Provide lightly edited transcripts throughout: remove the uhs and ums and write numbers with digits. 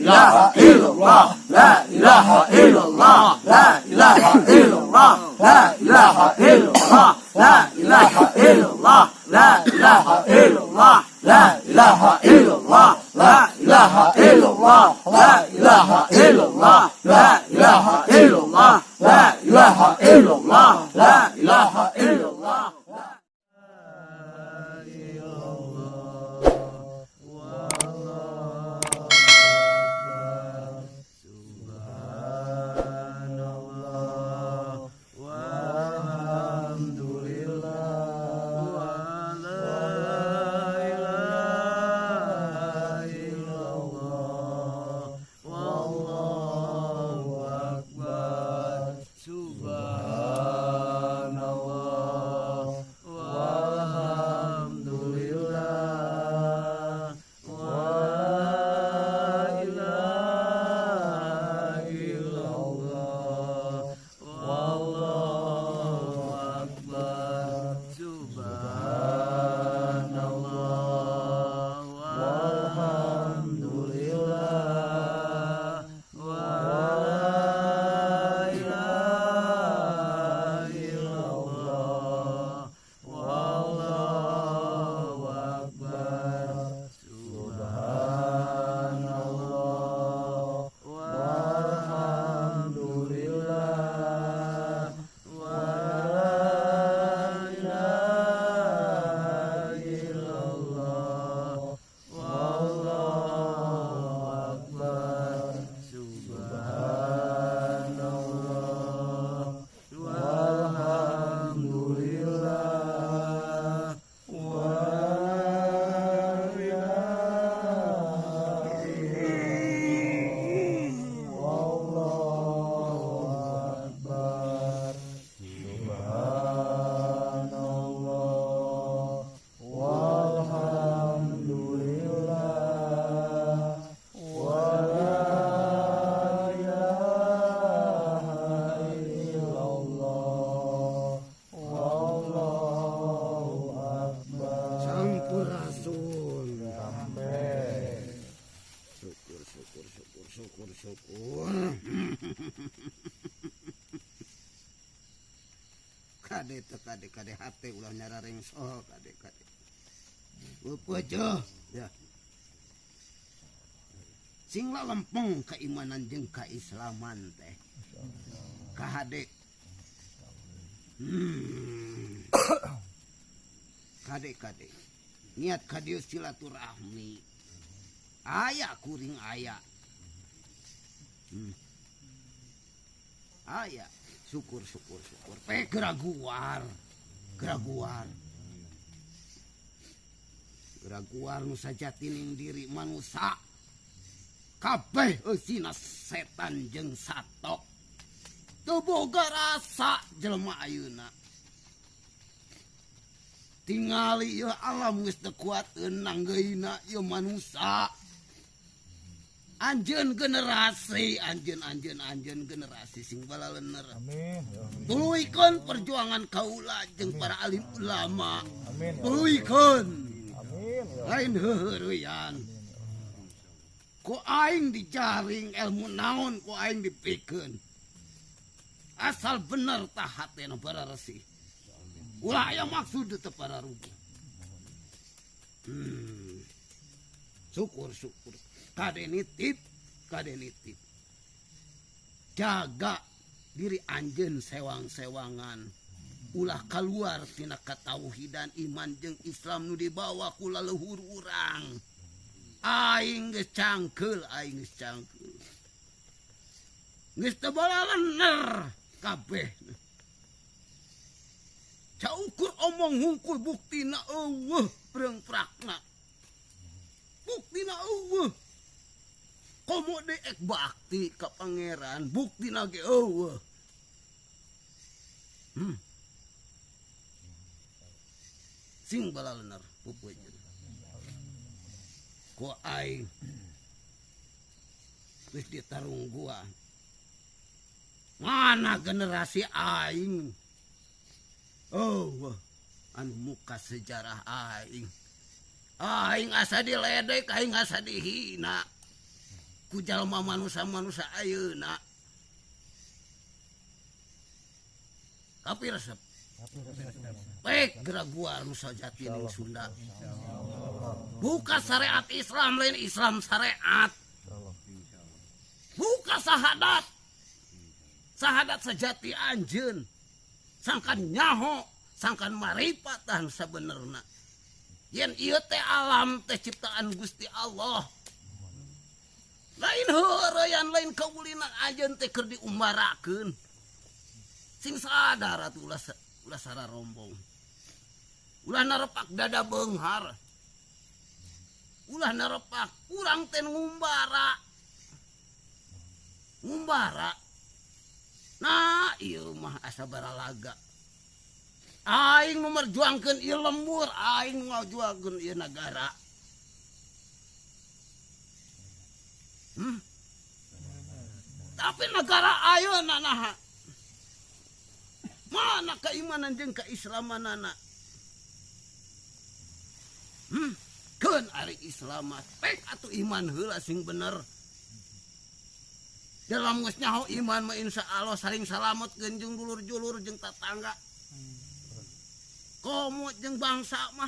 ilaha illallah, la ilaha illallah, la ilaha illallah, la ilaha illallah, la ilaha illallah, la ilaha illallah, la ilaha illallah, la ilaha illallah, la ilaha illallah, la ilaha illallah, la ilaha illallah, la ilaha illallah. Syukur. Kade hati ulah nyara rengso kade. Upejo ya. Sing lempeng keimanan jeung kaislaman teh. Kahade. Kade. Niat kadieu silaturahmi. Aya kuring aya. Aya syukur. Geraguar nu sajatining diri manusia. Kabeh eusina setan jeung satok. Teu boga rasa jelema ayeuna. Tingali ieu alam geus teu kuateun nanggeuna ieu manusia. Anjeun generasi generasi sing balaleuneur. Amin. Tuluikeun perjuangan kaula jeung para alim ulama. Amin. Tuluikeun. Amin. Lain heureuyan. Ku aing dijaring ilmu naon ku aing dipikeun. Asal bener tah hatena para resi. Ulah aya maksud teu para rugi. Syukur. Kade nitip. Jaga diri anjeun sewang-sewangan. Ulah keluar tina katauhidan iman jeung Islam nu dibawa ku leluhur urang. Aing geus cangkeul. Geus teu balaleuneur kabeh. Caukur omong hungkul buktina eueuh preung-prakna. Buktina eueuh. Komo deek bakti ka pangeran, buktina ge eueuh. Sing balaleuneur pupueun. Ku aing geus ditarung gua. Mana generasi aing? Anu muka sejarah aing. Aing asa diledek, aing asa dihina. ku jalma manusia ayeuna. Tapi resep. Baik geraguar nu sajati ning Sunda. Buka syariat Islam lain Islam syariat. Buka sahadat. Sahadat sejati anjeun. Sangkan nyaho, sangkan maripatan sabenerna. Yen ieu teh alam teh ciptaan Gusti Allah. Lain heureuyan lain kaulina ajeun teh keur diumbarakeun. Sing sadar atuh ulah sararombong. Ulah narepak dada beunghar. Ulah narepak urang teh ngumbara. Ngumbara. Nah, ieu mah asa baralaga. Aing nu merjuangkeun ieu lembur, aing ngajuangkeun ieu nagara. Tapi negara ayeuna naha? Mana keimanan jeung keislamanana? Keun ari Islam pek atuh iman heula sing bener. Dalam geus nyaho iman mah insyaallah saling salametkeun jeung dulur-dulur jeung tetangga. Komo jeung bangsa mah.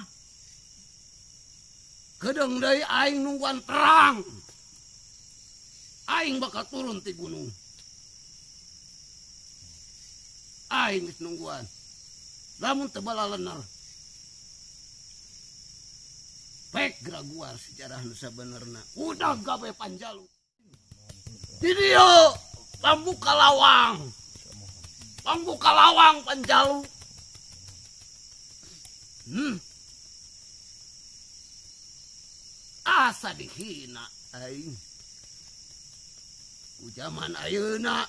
Kedeung deui aing nungguan terang. Aing bakal turun ti gunung. Aing geus nungguan. Lamun teu balalenar. Pek geraguar sejarah nu sabenerna. Udah gawe panjalu. Di dia pambuka lawang panjalu. Asa dihina aing. Ku zaman ayeuna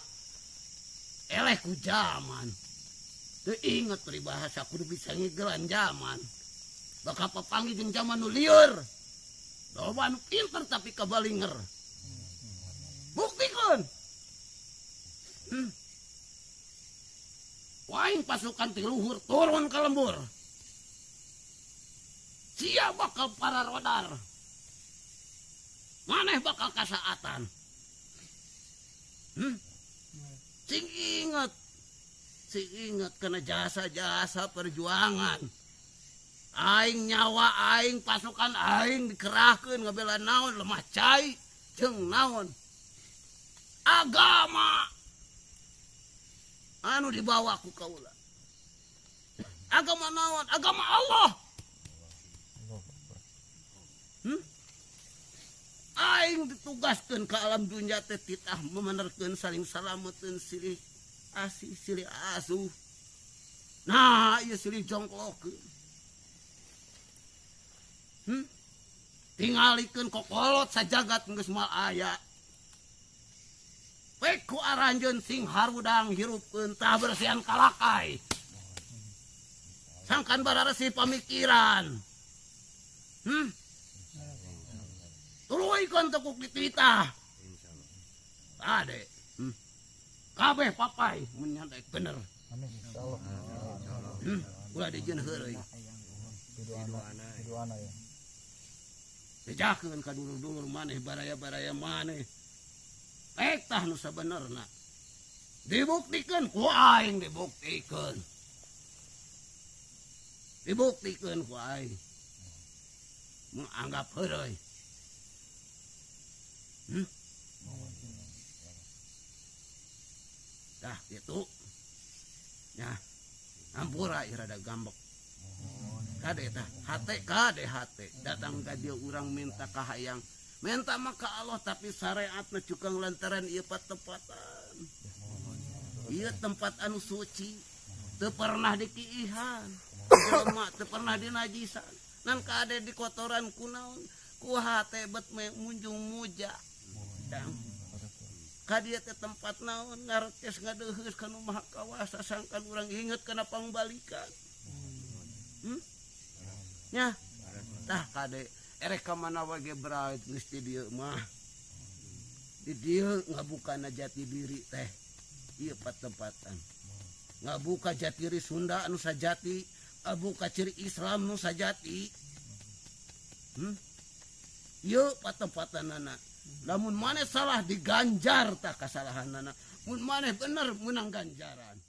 eleh ku zaman. Teu inget peribahasa kudu bisa ngigelan zaman. Bakal papanggih jeung zaman nu lieur. Loba nu pinter tapi kabalinger. Buktikan. Waing pasukan ti luhur turun ke lembur. Sia bakal para rodar. Maneh bakal kasaatan. Sing inget kena jasa-jasa perjuangan. Aing nyawa aing pasukan aing dikerahkeun ngabela naon lemah cai jeung naon. Agama anu dibawa ku kaula. Agama naon? Agama Allah. Aing ditugaskeun ka alam dunya teh titah memenerkeun saling salameteun silih asih silih asuh. Nah, ieu silih jongklokeun. Tingalikeun kokolot sajagat geus moal aya. Peku aranjeun sing harudang hirupkeun tah bersihan kalakai. Sangkan bararesi pamikiran. Tuluykeun tekuk dititah. Ade. Kabeh papai mun nyantai bener. Amin insyaallah. Ulah dijieun heureuy. Doana ya. Dijakeun ka dulur-dulur maneh baraya-baraya maneh. Pek tah nu sabenerna. Dibuktikeun ku aing dibuktikeun. Dibuktikeun ku aing. Menganggap heureuy. Dah gitu. Ya. Ampura irada gambek. Kade tah hate datang ka dieu urang minta ka hayang. Minta maka Allah tapi syariatna cukang lantaran ieu patepatan. Ieu tempat anu suci, teu pernah dikiihan. Jelema teu pernah dinajisan. Nan kade di kotoran kunaon? Ku hate bet munjung muja. Dang. Kadieu teh tempat naon ngareces ngadeuheus ka Nu Maha Kawasa sangkan urang inget kana pangbalikan. Nya. Tah kade erek ka mana wage braid geus di dieu mah. Di dieu ngabukana jati diri teh. Ieu patempatan. Ngabuka jati diri Sunda anu sajati, ngabuka ciri Islam nu sajati. Ieu patempatanana. Lamun maneh salah diganjar tak kesalahanana. Mun maneh bener menang ganjaran.